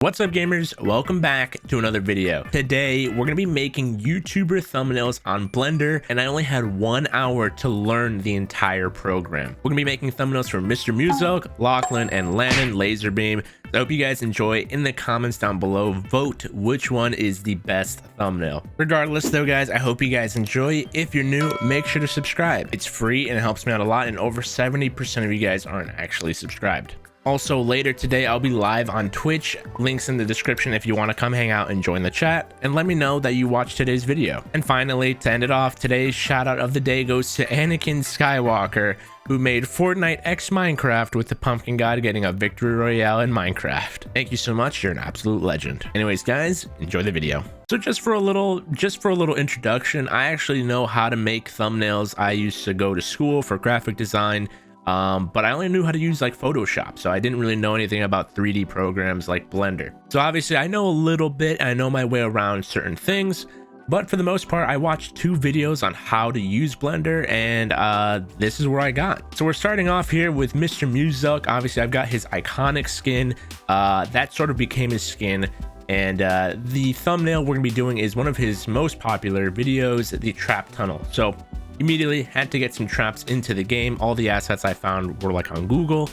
What's up, gamers? Welcome back to another video. Today we're gonna be making YouTuber thumbnails on Blender, and I only had 1 hour to learn the entire program. We're gonna be making thumbnails for Mr. Muzelk, Lachlan, and Lazarbeam. I hope you guys enjoy. In the comments down below, vote which one is the best thumbnail. Regardless though, guys, I hope you guys enjoy. If you're new, make sure to subscribe. It's free and it helps me out a lot, and over 70% of you guys aren't actually subscribed. Also, later today, I'll be live on Twitch. Links in the description if you want to come hang out and join the chat, and let me know that you watched today's video. And finally, to end it off, today's shout out of the day goes to Anakin Skywalker, who made Fortnite x Minecraft with the Pumpkin God getting a victory royale in Minecraft. Thank you so much. You're an absolute legend. Anyways, guys, enjoy the video. So just for a little introduction, I actually know how to make thumbnails. I used to go to school for graphic design. But I only knew how to use like Photoshop, so I didn't really know anything about 3D programs like Blender. So obviously I know a little bit, and I know my way around certain things, but for the most part I watched 2 videos on how to use Blender, and this is where I got. So we're starting off here with Mr. Muzelk. Obviously I've got his iconic skin, that sort of became his skin. And the thumbnail we're gonna be doing is one of his most popular videos, the trap tunnel. So immediately had to get some traps into the game. All the assets I found were like on Google,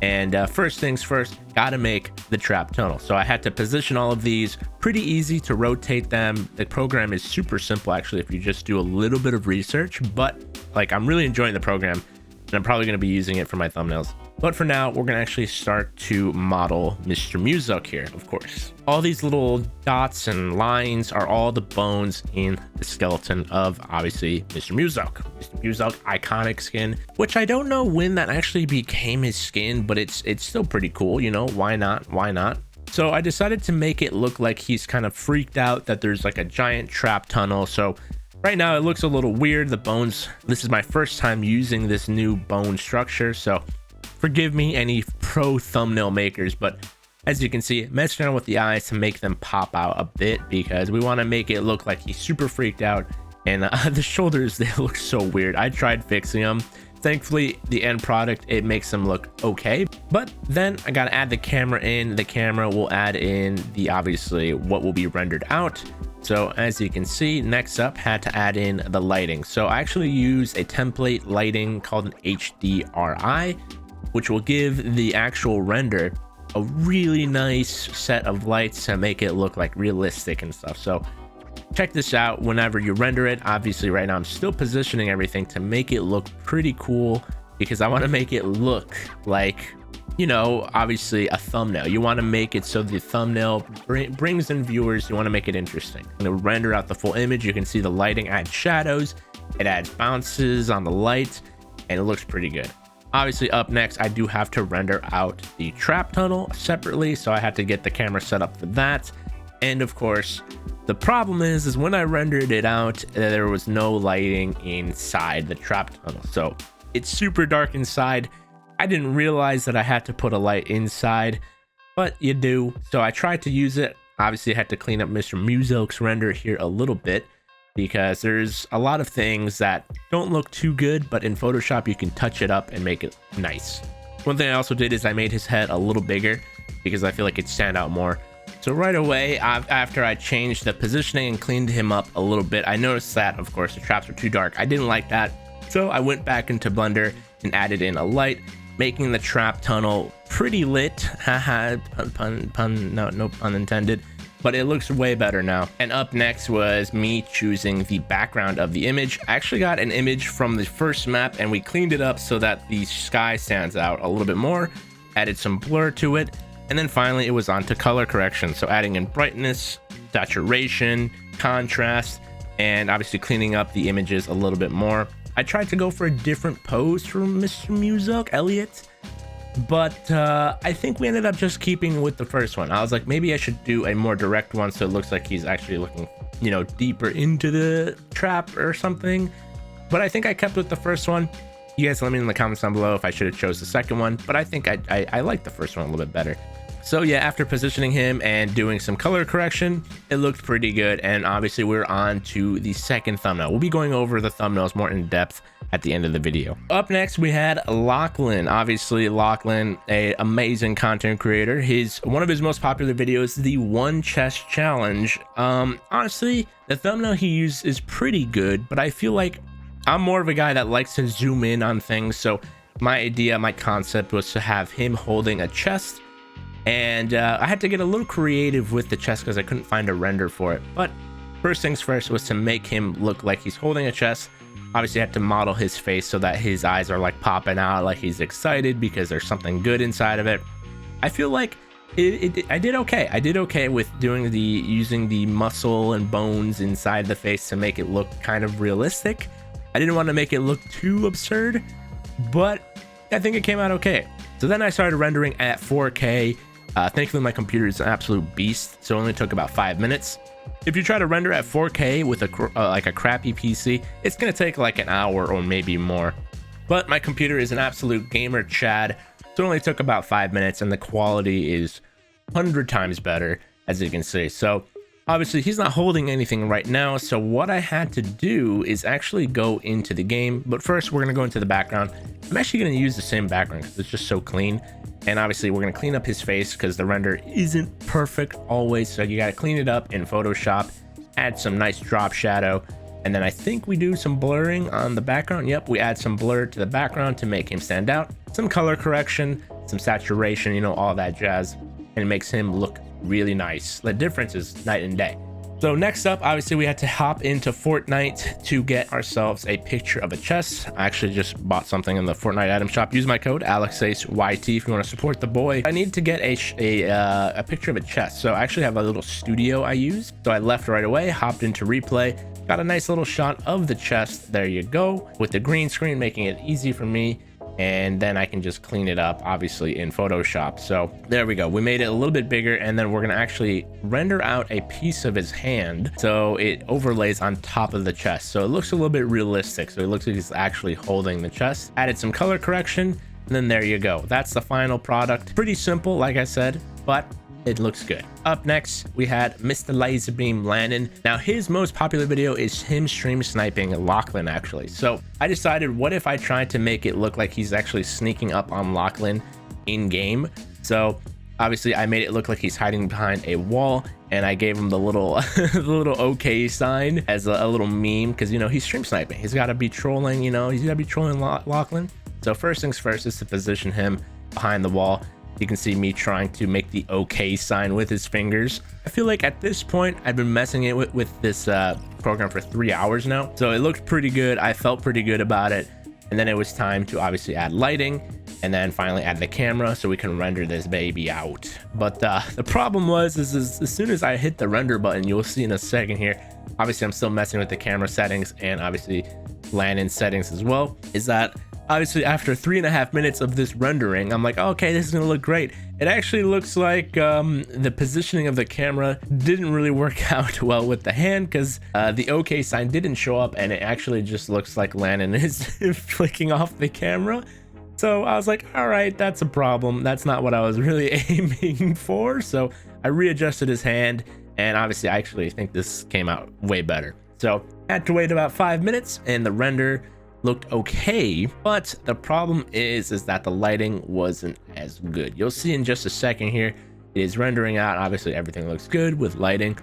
and first things first, gotta make the trap tunnel. So I had to position all of these. Pretty easy to rotate them. The program is super simple actually if you just do a little bit of research, but like I'm really enjoying the program, and I'm probably going to be using it for my thumbnails. But for now, we're going to actually start to model Mr. Muzelk here, of course. All these little dots and lines are all the bones in the skeleton of, obviously, Mr. Muzelk. Mr. Muzelk, iconic skin, which I don't know when that actually became his skin, but it's still pretty cool, you know? Why not? Why not? So I decided to make it look like he's kind of freaked out that there's like a giant trap tunnel. So right now it looks a little weird. The bones, this is my first time using this new bone structure, so forgive me any pro thumbnail makers, but as you can see, messing around with the eyes to make them pop out a bit because we want to make it look like he's super freaked out. And the shoulders, they look so weird. I tried fixing them. Thankfully, the end product, it makes them look okay. But then I got to add the camera in. The camera will add in the, obviously, what will be rendered out. So as you can see, next up, had to add in the lighting. So I actually use a template lighting called an HDRI, which will give the actual render a really nice set of lights to make it look like realistic and stuff. So check this out whenever you render it. Obviously right now I'm still positioning everything to make it look pretty cool because I want to make it look like, you know, obviously a thumbnail. You want to make it so the thumbnail brings in viewers. You want to make it interesting. I'm going to render out the full image. You can see the lighting adds shadows, it adds bounces on the light, and it looks pretty good. Obviously up next, I do have to render out the trap tunnel separately, so I had to get the camera set up for that. And of course, the problem is when I rendered it out, there was no lighting inside the trap tunnel. So it's super dark inside. I didn't realize that I had to put a light inside, but you do. So I tried to use it. Obviously I had to clean up Mr. Muzelk's render here a little bit, because there's a lot of things that don't look too good, but in Photoshop you can touch it up and make it nice. One thing I also did is I made his head a little bigger because I feel like it'd stand out more. So right away, after I changed the positioning and cleaned him up a little bit, I noticed that, of course, the traps were too dark. I didn't like that, so I went back into Blender and added in a light, making the trap tunnel pretty lit. Haha, no pun intended. But it looks way better now. And up next was me choosing the background of the image. I actually got an image from the first map and we cleaned it up so that the sky stands out a little bit more, added some blur to it, and then finally it was on to color correction. So adding in brightness, saturation, contrast, and obviously cleaning up the images a little bit more. I tried to go for a different pose from Mr. Muzelk, Elliot, but I think we ended up just keeping with the first one. I was like, maybe I should do a more direct one so it looks like he's actually looking, you know, deeper into the trap or something. But I think I kept with the first one. You guys let me know in the comments down below if I should have chose the second one, but I think I like the first one a little bit better. So yeah, after positioning him and doing some color correction, it looked pretty good. And obviously we're on to the second thumbnail. We'll be going over the thumbnails more in depth at the end of the video. Up next, we had Lachlan. Obviously Lachlan, a amazing content creator. One of his most popular videos, the one chest challenge. Honestly, the thumbnail he used is pretty good, but I feel like I'm more of a guy that likes to zoom in on things. So my concept was to have him holding a chest, and I had to get a little creative with the chest because I couldn't find a render for it. But first things first was to make him look like he's holding a chest. Obviously I had to model his face so that his eyes are like popping out, like he's excited because there's something good inside of it. I feel like I did okay. I did okay with using the muscle and bones inside the face to make it look kind of realistic. I didn't want to make it look too absurd, but I think it came out okay. So then I started rendering at 4K. Thankfully my computer is an absolute beast, so it only took about 5 minutes. If you try to render at 4K with a crappy PC, it's gonna take like an hour or maybe more. But my computer is an absolute gamer Chad, so it only took about 5 minutes, and the quality is 100 times better, as you can see. So obviously he's not holding anything right now, so what I had to do is actually go into the game. But first we're gonna go into the background. I'm actually gonna use the same background because it's just so clean. And obviously we're gonna clean up his face because the render isn't perfect always, so you gotta clean it up in Photoshop, add some nice drop shadow, and then I think we do some blurring on the background. Yep, we add some blur to the background to make him stand out, some color correction, some saturation, you know, all that jazz, and it makes him look really nice. The difference is night and day. So next up, obviously we had to hop into Fortnite to get ourselves a picture of a chest. I actually just bought something in the Fortnite item shop. Use my code AlexAceYT if you want to support the boy. I need to get a picture of a chest. So I actually have a little studio I use. So I left right away, hopped into replay, got a nice little shot of the chest. There you go, with the green screen, making it easy for me. And then I can just clean it up, obviously, in Photoshop. So there we go. We made it a little bit bigger, and then we're gonna actually render out a piece of his hand so it overlays on top of the chest, so it looks a little bit realistic. So it looks like he's actually holding the chest. Added some color correction, and then there you go. That's the final product. Pretty simple, like I said, but it looks good. Up next, we had Mr. Lazarbeam Lachlan. Now his most popular video is him stream sniping Lachlan, actually. So I decided, what if I tried to make it look like he's actually sneaking up on Lachlan in game? So obviously I made it look like he's hiding behind a wall, and I gave him the little the little okay sign as a little meme, because you know he's stream sniping. He's got to be trolling, you know, he's got to be trolling Lachlan. So first things first is to position him behind the wall. You can see me trying to make the okay sign with his fingers. I feel like at this point I've been messing it with this program for 3 hours now, so it looked pretty good. I felt pretty good about it. And then it was time to obviously add lighting, and then finally add the camera so we can render this baby out. But the problem was is as soon as I hit the render button, you'll see in a second here, obviously I'm still messing with the camera settings and obviously Lachlan's settings as well, is that obviously after 3.5 minutes of this rendering, I'm like, oh, okay, this is gonna look great. It actually looks like the positioning of the camera didn't really work out well with the hand, because the okay sign didn't show up, and it actually just looks like Lachlan is flicking off the camera. So I was like, all right, that's a problem. That's not what I was really aiming for. So I readjusted his hand, and obviously I actually think this came out way better. So I had to wait about 5 minutes, and the render looked okay, but the problem is that the lighting wasn't as good. You'll see in just a second here, it is rendering out. Obviously everything looks good with lighting,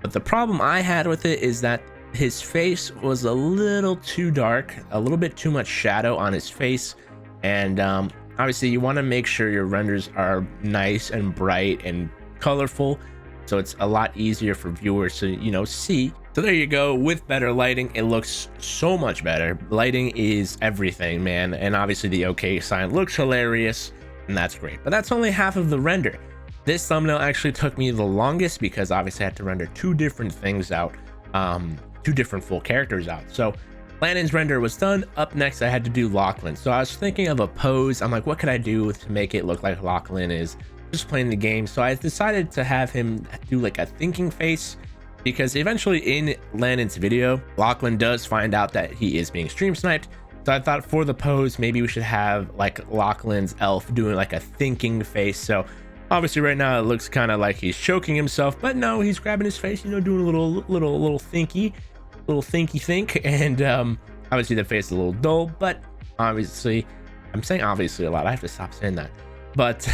but the problem I had with it is that his face was a little too dark, a little bit too much shadow on his face. And obviously you want to make sure your renders are nice and bright and colorful, so it's a lot easier for viewers to, you know, see. So there you go. With better lighting, it looks so much better. Lighting is everything, man. And obviously the okay sign looks hilarious, and that's great. But that's only half of the render. This thumbnail actually took me the longest because obviously I had to render 2 different things out, 2 different full characters out. So Lachlan's render was done. Up next, I had to do Lachlan. So I was thinking of a pose. I'm like, what could I do to make it look like Lachlan is just playing the game? So I decided to have him do like a thinking face, because eventually in Lachlan's video, Lachlan does find out that he is being stream sniped. So I thought for the pose, maybe we should have like Lachlan's elf doing like a thinking face. So Obviously right now it looks kind of like he's choking himself, but no, he's grabbing his face, you know, doing a little thinky think. And obviously the face is a little dull, but obviously, I'm saying obviously a lot, I have to stop saying that. But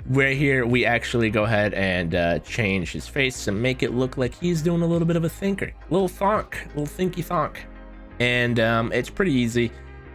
we're here, we actually go ahead and change his face and make it look like he's doing a little bit of a thinker, little thinky thonk. And it's pretty easy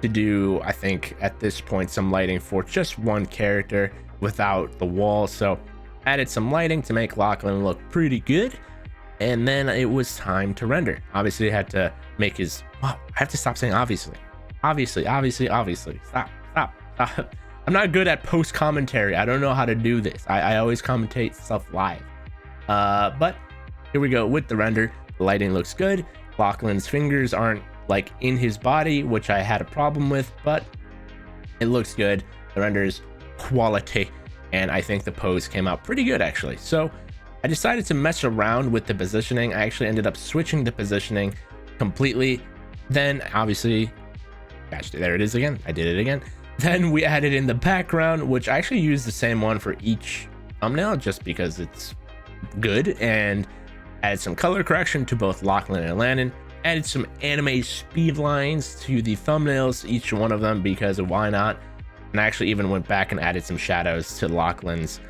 to do, I think, at this point, some lighting for just one character without the wall. So added some lighting to make Lachlan look pretty good, and then it was time to render. Obviously I had to make his, wow, I have to stop saying obviously. Stop. I'm not good at post commentary. I don't know how to do this. I always commentate stuff live. But here we go with the render. The lighting looks good. Lachlan's fingers aren't like in his body, which I had a problem with, but it looks good. The render's quality, and I think the pose came out pretty good actually. So I decided to mess around with the positioning. I actually ended up switching the positioning completely. Then obviously, gosh, there it is again. I did it again. Then we added in the background, which I actually used the same one for each thumbnail just because it's good, and added some color correction to both Lachlan and Landon. Added some anime speed lines to the thumbnails, each one of them, because of why not. And I actually even went back and added some shadows to Lachlan's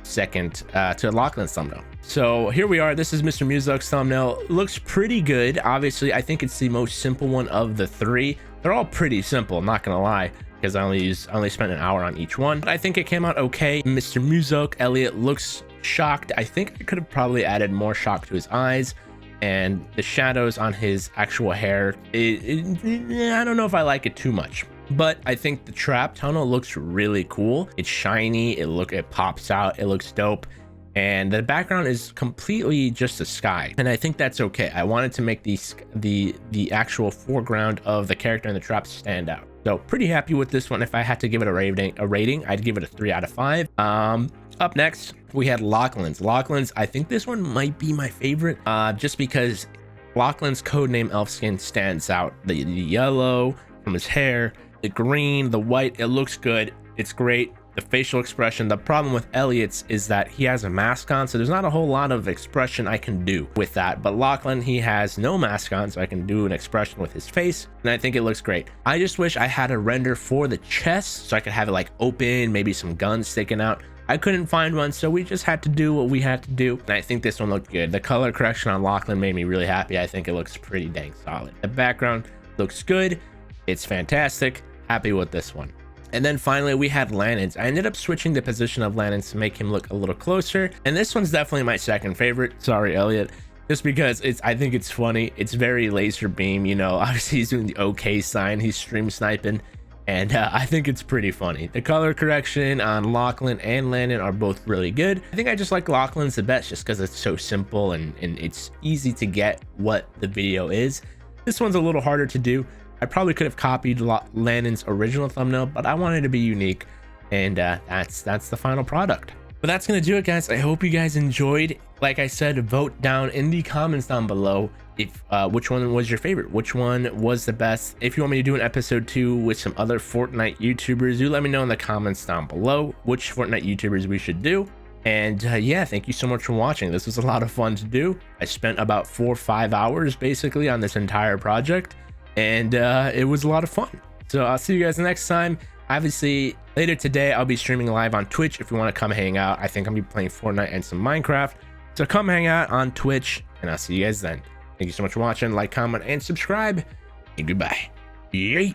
thumbnail. So here we are. This is Mr. Musok's thumbnail. Looks pretty good. Obviously, I think it's the most simple one of the three. They're all pretty simple, not gonna lie, because I only spent an hour on each one. But I think it came out okay. Mr. Musok, Elliot, looks shocked. I think I could have probably added more shock to his eyes, and the shadows on his actual hair, I don't know if I like it too much. But I think the trap tunnel looks really cool. It's shiny, it pops out, it looks dope, and the background is completely just the sky, and I think that's okay. I wanted to make the actual foreground of the character in the trap stand out. So pretty happy with this one. If I had to give it a rating, I'd give it a 3 out of 5. Up next, we had Lachlan's. I think this one might be my favorite, just because Lachlan's codename Elfskin stands out. The yellow from his hair, the green, the white, it looks good. It's great. The facial expression. The problem with Elliot's is that he has a mask on, so there's not a whole lot of expression I can do with that. But Lachlan, he has no mask on, so I can do an expression with his face, and I think it looks great. I just wish I had a render for the chest, so I could have it like open, maybe some guns sticking out. I couldn't find one, so we just had to do what we had to do, and I think this one looked good. The color correction on Lachlan made me really happy. I think it looks pretty dang solid. The background looks good. It's fantastic. Happy with this one. And then finally we had Landon's. I ended up switching the position of Landon's to make him look a little closer, and this one's definitely my second favorite. Sorry, Elliot. Just because I think it's funny. It's very Lazarbeam, you know. Obviously he's doing the okay sign, he's stream sniping, and I think it's pretty funny. The color correction on Lachlan and Landon are both really good. I think I just like Lachlan's the best just because it's so simple and it's easy to get what the video is. This one's a little harder to do. I probably could have copied Landon's original thumbnail, but I wanted to be unique, and that's the final product. But that's gonna do it, guys. I hope you guys enjoyed. Like I said, vote down in the comments down below if which one was your favorite, which one was the best. If you want me to do an episode 2 with some other Fortnite YouTubers, do let me know in the comments down below which Fortnite YouTubers we should do. And yeah, thank you so much for watching. This was a lot of fun to do. I spent about 4 or 5 hours basically on this entire project, and it was a lot of fun. So I'll see you guys next time. Obviously later today I'll be streaming live on Twitch if you want to come hang out. I think I'm gonna be playing Fortnite and some Minecraft, so come hang out on Twitch, and I'll see you guys then. Thank you so much for watching. Like, comment, and subscribe, and goodbye. Yay.